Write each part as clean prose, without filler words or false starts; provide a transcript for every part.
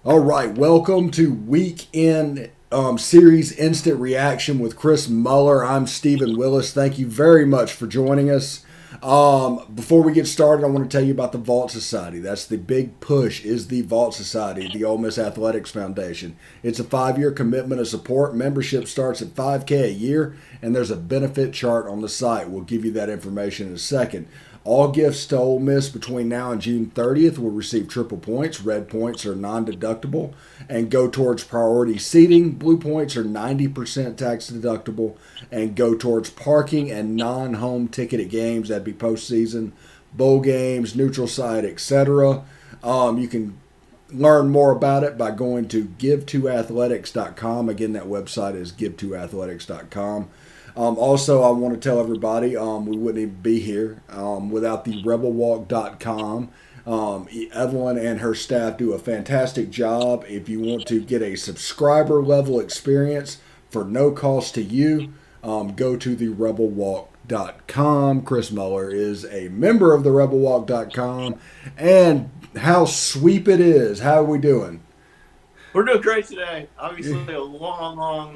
All right, welcome to Weekend Series Instant Reaction with Chris Muller. I'm Stephen Willis. Thank you very much for joining us. Before we get started, I want to tell you about the Vault Society. That's the big push, is the Vault Society, the Ole Miss Athletics Foundation. It's a 5-year commitment of support. Membership starts at $5K a year, and there's a benefit chart on the site. We'll give you that information in a second. All gifts to Ole Miss between now and June 30th will receive triple points. Red points are non-deductible and go towards priority seating. Blue points are 90% tax deductible and go towards parking and non-home ticketed games. That'd be postseason, bowl games, neutral site, etc. You can learn more about it by going to give2athletics.com. Again, that website is give2athletics.com. Also, I want to tell everybody we wouldn't even be here without the rebelwalk.com. Evelyn and her staff do a fantastic job. If you want to get a subscriber level experience for no cost to you, go to the rebelwalk.com. Chris Muller is a member of the rebelwalk.com. And how sweep it is. How are we doing? We're doing great today. Obviously, a long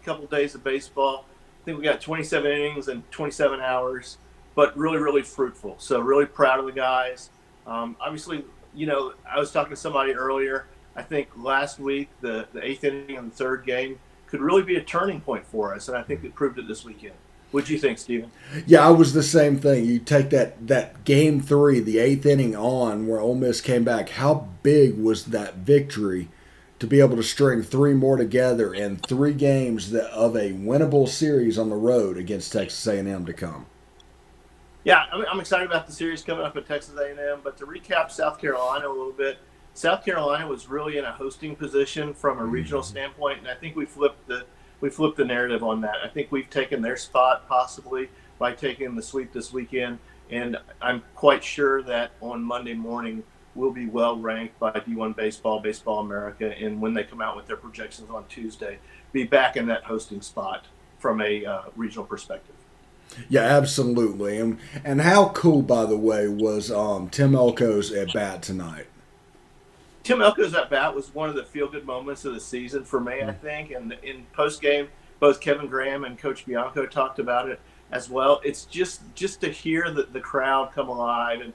couple of days of baseball. I think we got 27 innings and 27 hours, but really, really fruitful. So really proud of the guys. Obviously, I was talking to somebody earlier. I think last week, the eighth inning and the third game could really be a turning point for us, and I think it proved it this weekend. What do you think, Steven? Yeah, I was the same thing. You take that game three, the eighth inning on, where Ole Miss came back. How big was that victory to be able to string three more together and 3 games of a winnable series on the road against Texas A&M to come? Yeah, I'm excited about the series coming up at Texas A&M. But to recap South Carolina a little bit, South Carolina was really in a hosting position from a regional standpoint, and I think we flipped the narrative on that. I think we've taken their spot possibly by taking the sweep this weekend, and I'm quite sure that on Monday morning we'll be well ranked by D1 Baseball, Baseball America, and when they come out with their projections on Tuesday, be back in that hosting spot from a regional perspective. Yeah, absolutely. And how cool, by the way, was Tim Elko's at bat tonight? Tim Elko's at bat was one of the feel-good moments of the season for me, I think. And in post-game, both Kevin Graham and Coach Bianco talked about it as well. It's just to hear the crowd come alive. And,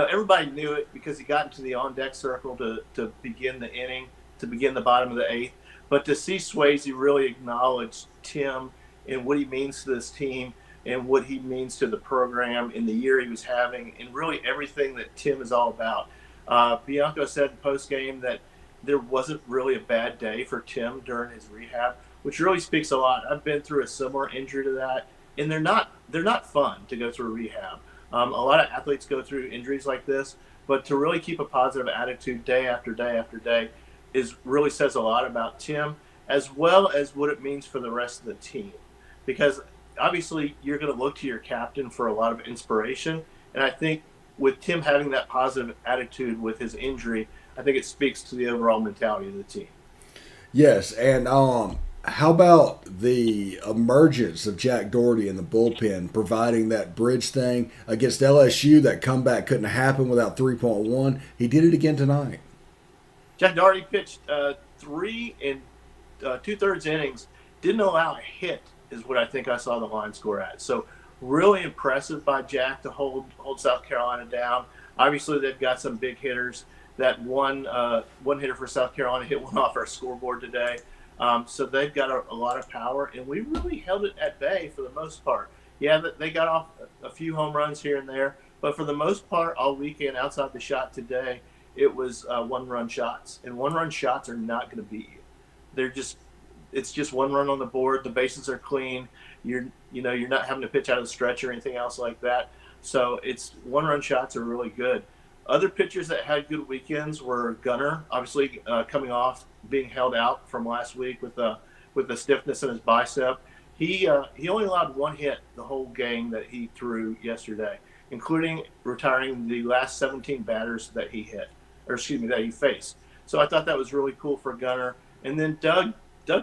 everybody knew it because he got into the on-deck circle to begin the inning, to begin the bottom of the eighth. But to see Swayze really acknowledge Tim and what he means to this team and what he means to the program in the year he was having and really everything that Tim is all about. Bianco said post game that there wasn't really a bad day for Tim during his rehab, which really speaks a lot. I've been through a similar injury to that, and they're not fun to go through rehab. A lot of athletes go through injuries like this, but to really keep a positive attitude day after day after day is really says a lot about Tim, as well as what it means for the rest of the team. Because obviously you're going to look to your captain for a lot of inspiration, and I think with Tim having that positive attitude with his injury, I think it speaks to the overall mentality of the team. Yes, and how about the emergence of Jack Doherty in the bullpen, providing that bridge thing against LSU? That comeback couldn't happen without 3.1. He did it again tonight. Jack Doherty pitched 3 and 2/3 innings, didn't allow a hit, is what I think I saw the line score at. So really impressive by Jack to hold South Carolina down. Obviously, they've got some big hitters. That one hitter for South Carolina hit one off our scoreboard today. So they've got a lot of power, and we really held it at bay for the most part. Yeah, they got off a few home runs here and there, but for the most part, all weekend outside the shot today, it was one-run shots, and one-run shots are not going to beat you. It's just one run on the board. The bases are clean. You're not having to pitch out of the stretch or anything else like that. So it's one-run shots are really good. Other pitchers that had good weekends were Gunnar, obviously coming off being held out from last week with the stiffness in his bicep. He only allowed one hit the whole game that he threw yesterday, including retiring the last 17 batters that he that he faced. So I thought that was really cool for Gunnar. And then Doug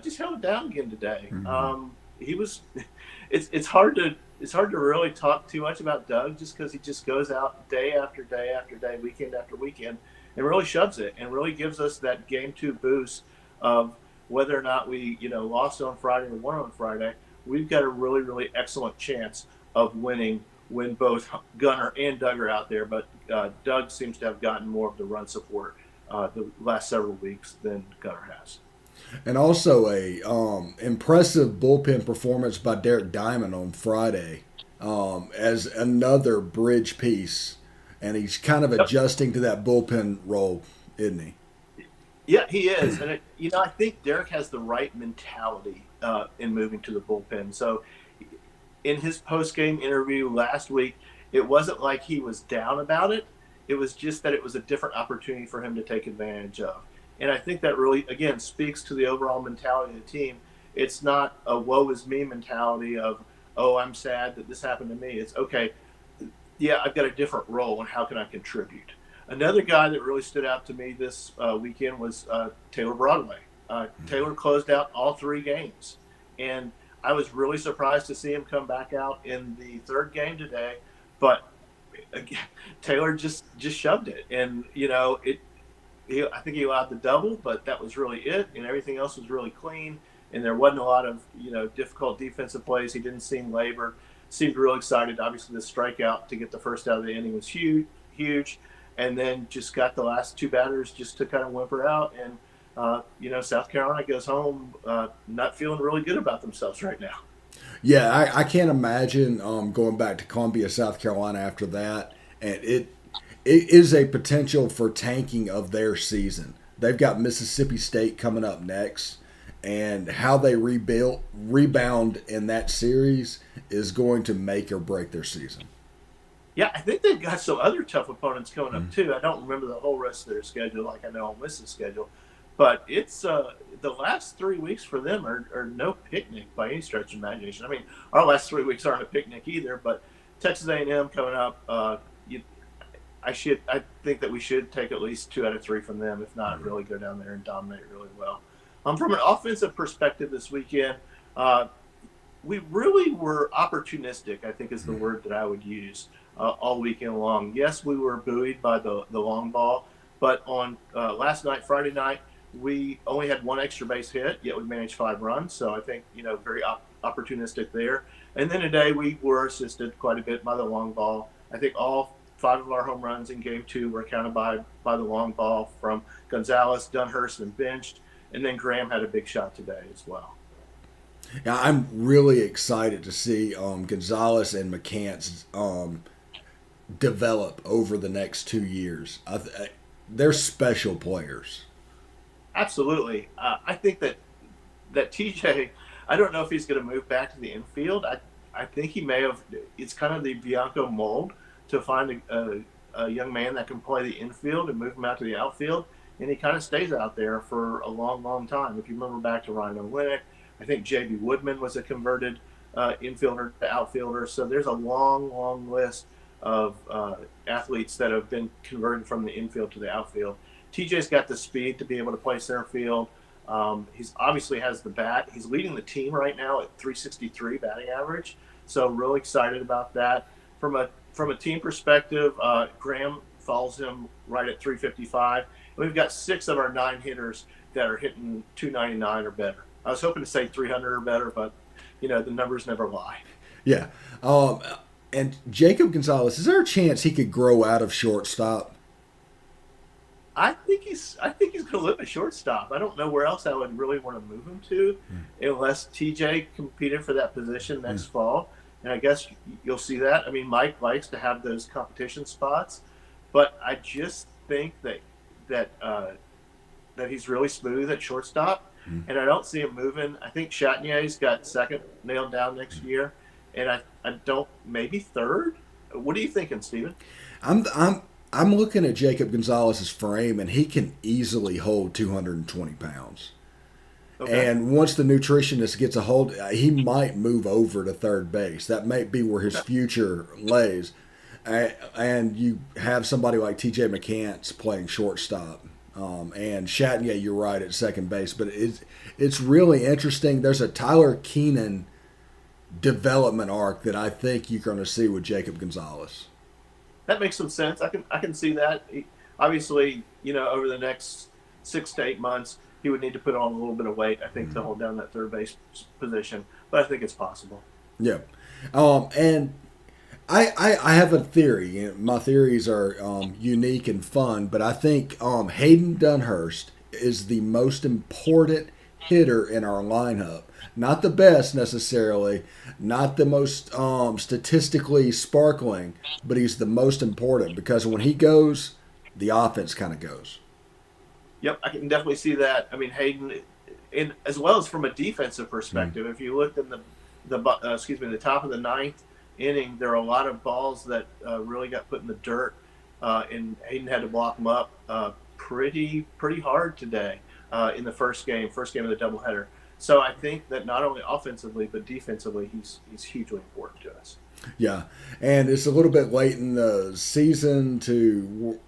just held it down again today. Mm-hmm. He was. It's hard to really talk too much about Doug just because he just goes out day after day after day, weekend after weekend, and really shoves it and really gives us that game two boost of whether or not we, lost on Friday or won on Friday. We've got a really, really excellent chance of winning when both Gunner and Doug are out there. But Doug seems to have gotten more of the run support the last several weeks than Gunner has. And also a impressive bullpen performance by Derek Diamond on Friday as another bridge piece. And he's kind of adjusting to that bullpen role, isn't he? Yeah, he is. And, I think Derek has the right mentality in moving to the bullpen. So in his post-game interview last week, it wasn't like he was down about it. It was just that it was a different opportunity for him to take advantage of. And I think that really, again, speaks to the overall mentality of the team. It's not a woe is me mentality of, oh, I'm sad that this happened to me. It's, okay, yeah, I've got a different role, and how can I contribute? Another guy that really stood out to me this weekend was Taylor Broadway. Taylor closed out all 3 games. And I was really surprised to see him come back out in the 3rd game today. But again, Taylor just shoved it. And, I think he allowed the double, but that was really it. And everything else was really clean. And there wasn't a lot of, difficult defensive plays. He didn't seem labored. Seemed real excited. Obviously, the strikeout to get the first out of the inning was huge. And then just got the last 2 batters just to kind of whimper out. And, South Carolina goes home not feeling really good about themselves right now. Yeah, I can't imagine going back to Columbia, South Carolina after that. And it is a potential for tanking of their season. They've got Mississippi State coming up next. And how they rebound in that series is going to make or break their season. Yeah, I think they've got some other tough opponents coming up too. I don't remember the whole rest of their schedule like I know Ole Miss's schedule, but it's the last 3 weeks for them are no picnic by any stretch of imagination. I mean, our last 3 weeks aren't a picnic either. But Texas A&M coming up, I think that we should take at least 2 out of 3 from them, if not really go down there and dominate really well. From an offensive perspective this weekend, we really were opportunistic, I think is the word that I would use. All weekend long. Yes, we were buoyed by the long ball, but on last night, Friday night, we only had 1 extra base hit, yet we managed 5 runs. So I think, very opportunistic there. And then today we were assisted quite a bit by the long ball. I think all 5 of our home runs in game 2 were accounted by the long ball from Gonzalez, Dunhurst, and benched. And then Graham had a big shot today as well. Yeah, I'm really excited to see Gonzalez and McCants develop over the next 2 years. They're special players. Absolutely. I think that TJ, I don't know if he's going to move back to the infield. I think he may have. It's kind of the Bianco mold to find a young man that can play the infield and move him out to the outfield. And he kind of stays out there for a long, long time. If you remember back to Ryan O'Winick, I think J.B. Woodman was a converted infielder to outfielder. So there's a long, long list of athletes that have been converted from the infield to the outfield. TJ's got the speed to be able to play center field. He's obviously has the bat. He's leading the team right now at 363 batting average. So really excited about that. From a team perspective, Graham follows him right at 355. We've got 6 of our 9 hitters that are hitting 299 or better. I was hoping to say 300 or better, but the numbers never lie. Yeah. And Jacob Gonzalez, is there a chance he could grow out of shortstop? I think he's going to live at shortstop. I don't know where else I would really want to move him to, unless TJ competed for that position next fall. And I guess you'll see that. I mean, Mike likes to have those competition spots, but I just think that he's really smooth at shortstop, and I don't see him moving. I think Chatnier's got second nailed down next year, and I don't, maybe third. What are you thinking, Steven? I'm looking at Jacob Gonzalez's frame, and he can easily hold 220 pounds. Okay. And once the nutritionist gets a hold, he might move over to third base. That might be where his future lays. And you have somebody like T.J. McCants playing shortstop. And Chatnier, you're right, at second base. But it's really interesting. There's a Tyler Keenan development arc that I think you're going to see with Jacob Gonzalez. That makes some sense. I can see that. Obviously, over the next 6 to 8 months, he would need to put on a little bit of weight, I think, to hold down that third base position. But I think it's possible. Yeah. And I have a theory. My theories are unique and fun, but I think Hayden Dunhurst is the most important hitter in our lineup. Not the best necessarily, not the most statistically sparkling, but he's the most important because when he goes, the offense kind of goes. Yep, I can definitely see that. I mean, Hayden, as well as from a defensive perspective, if you looked in the top of the ninth inning, there are a lot of balls that really got put in the dirt, and Hayden had to block them up pretty hard today in the first game of the doubleheader. So I think that not only offensively but defensively, he's hugely important to us. Yeah, and it's a little bit late in the season to.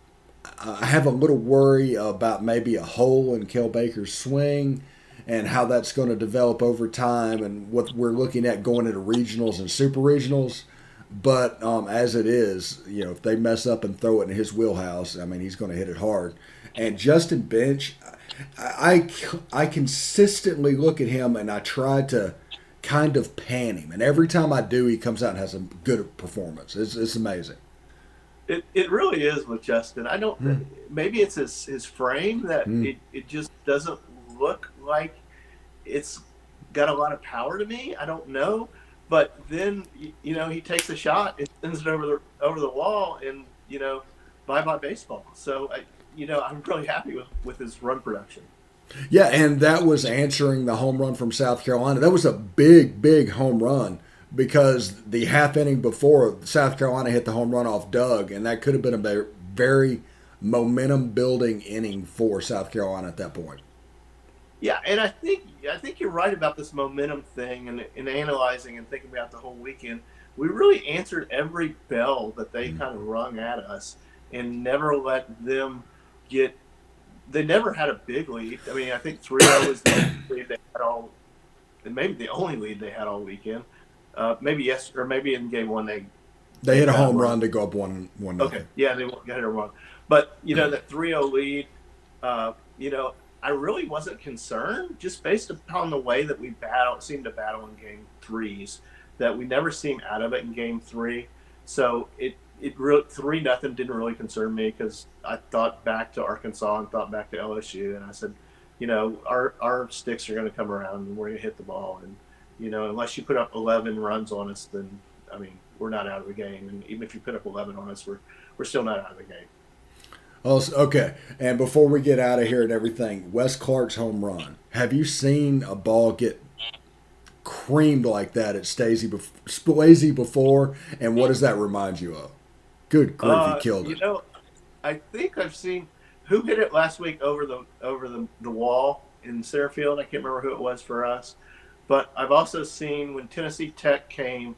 I have a little worry about maybe a hole in Kel Baker's swing and how that's going to develop over time and what we're looking at going into regionals and super regionals. But as it is, if they mess up and throw it in his wheelhouse, I mean, he's going to hit it hard. And Justin Bench, I consistently look at him and I try to kind of pan him. And every time I do, he comes out and has a good performance. It's amazing. It really is with Justin. I don't. Maybe it's his frame that it just doesn't look like it's got a lot of power to me. I don't know, but then he takes a shot, it sends it over the wall, and bye bye baseball. So I'm really happy with his run production. Yeah, and that was answering the home run from South Carolina. That was a big home run. Because the half inning before, South Carolina hit the home run off Doug, and that could have been a very momentum-building inning for South Carolina at that point. Yeah, and I think you're right about this momentum thing and analyzing and thinking about the whole weekend. We really answered every bell that they kind of rung at us and never let them get – they never had a big lead. I mean, I think 3-0 was the only lead they had all – maybe the only lead they had all weekend. Maybe in game one they hit a home run to go up 1-0. Okay, yeah, they hit a run, but that 3-0 lead, I really wasn't concerned just based upon the way that we seemed to battle in game threes, that we never seemed out of it in game three. So it really 3-0 didn't really concern me because I thought back to Arkansas and thought back to LSU, and I said, our sticks are going to come around and we're going to hit the ball and. Unless you put up 11 runs on us, then, I mean, we're not out of the game. And even if you put up 11 on us, we're still not out of the game. Oh, okay. And before we get out of here and everything, Wes Clark's home run. Have you seen a ball get creamed like that at Swayze before? And what does that remind you of? Good grief, he killed it. I think I've seen who hit it last week over the wall in center field. I can't remember who it was for us. But I've also seen when Tennessee Tech came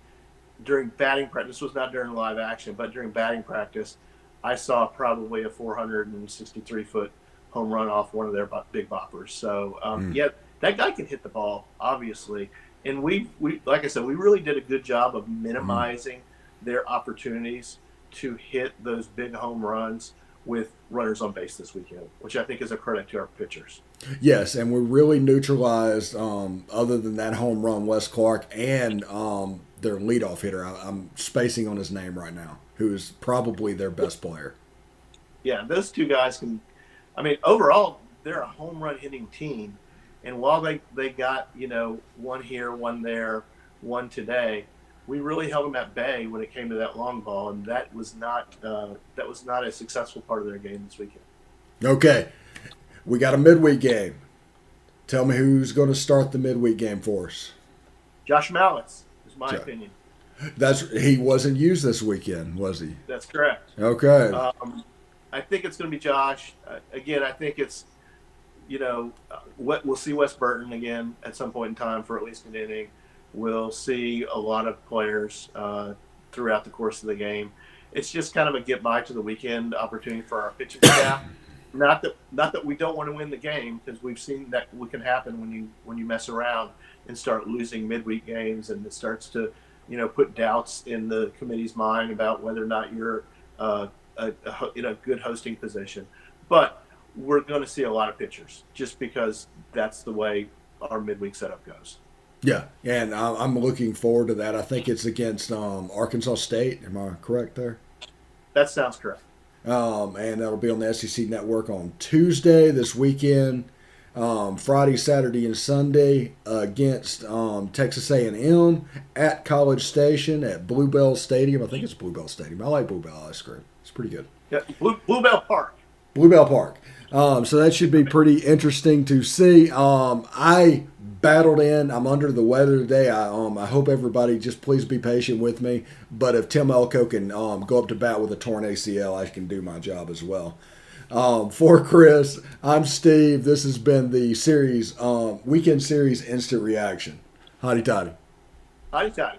during batting practice, this was not during live action, but during batting practice, I saw probably a 463-foot home run off one of their big boppers. So, that guy can hit the ball, obviously. And we like I said, we really did a good job of minimizing their opportunities to hit those big home runs with runners on base this weekend, which I think is a credit to our pitchers. Yes, and we really neutralized, other than that home run, Wes Clark and their leadoff hitter. I'm spacing on his name right now, who is probably their best player. Yeah, those two guys can – I mean, overall, they're a home run hitting team. And while they got, one here, one there, one today, we really held them at bay when it came to that long ball, and that was not a successful part of their game this weekend. Okay. We got a midweek game. Tell me who's going to start the midweek game for us. Josh Mallitz is my opinion. He wasn't used this weekend, was he? That's correct. Okay. I think it's going to be Josh. Again, I think it's, we'll see Wes Burton again at some point in time for at least an inning. We'll see a lot of players throughout the course of the game. It's just kind of a get by to the weekend opportunity for our pitching staff. Not that we don't want to win the game, because we've seen that what can happen when you mess around and start losing midweek games, and it starts to put doubts in the committee's mind about whether or not you're in a good hosting position. But we're going to see a lot of pitchers just because that's the way our midweek setup goes. Yeah, and I'm looking forward to that. I think it's against Arkansas State. Am I correct there? That sounds correct. And that'll be on the SEC Network on Tuesday this weekend. Friday, Saturday, and Sunday against Texas A&M at College Station at Bluebell Stadium. I think it's Bluebell Stadium. I like Bluebell ice cream. It's pretty good. Yeah, Bluebell Park. Bluebell Park. So that should be pretty interesting to see. I battled in. I'm under the weather today. I hope everybody just please be patient with me. But if Tim Elko can go up to bat with a torn ACL, I can do my job as well. For Chris, I'm Steve. This has been the series, weekend series Instant Reaction. Hotty toddy. Hotty toddy.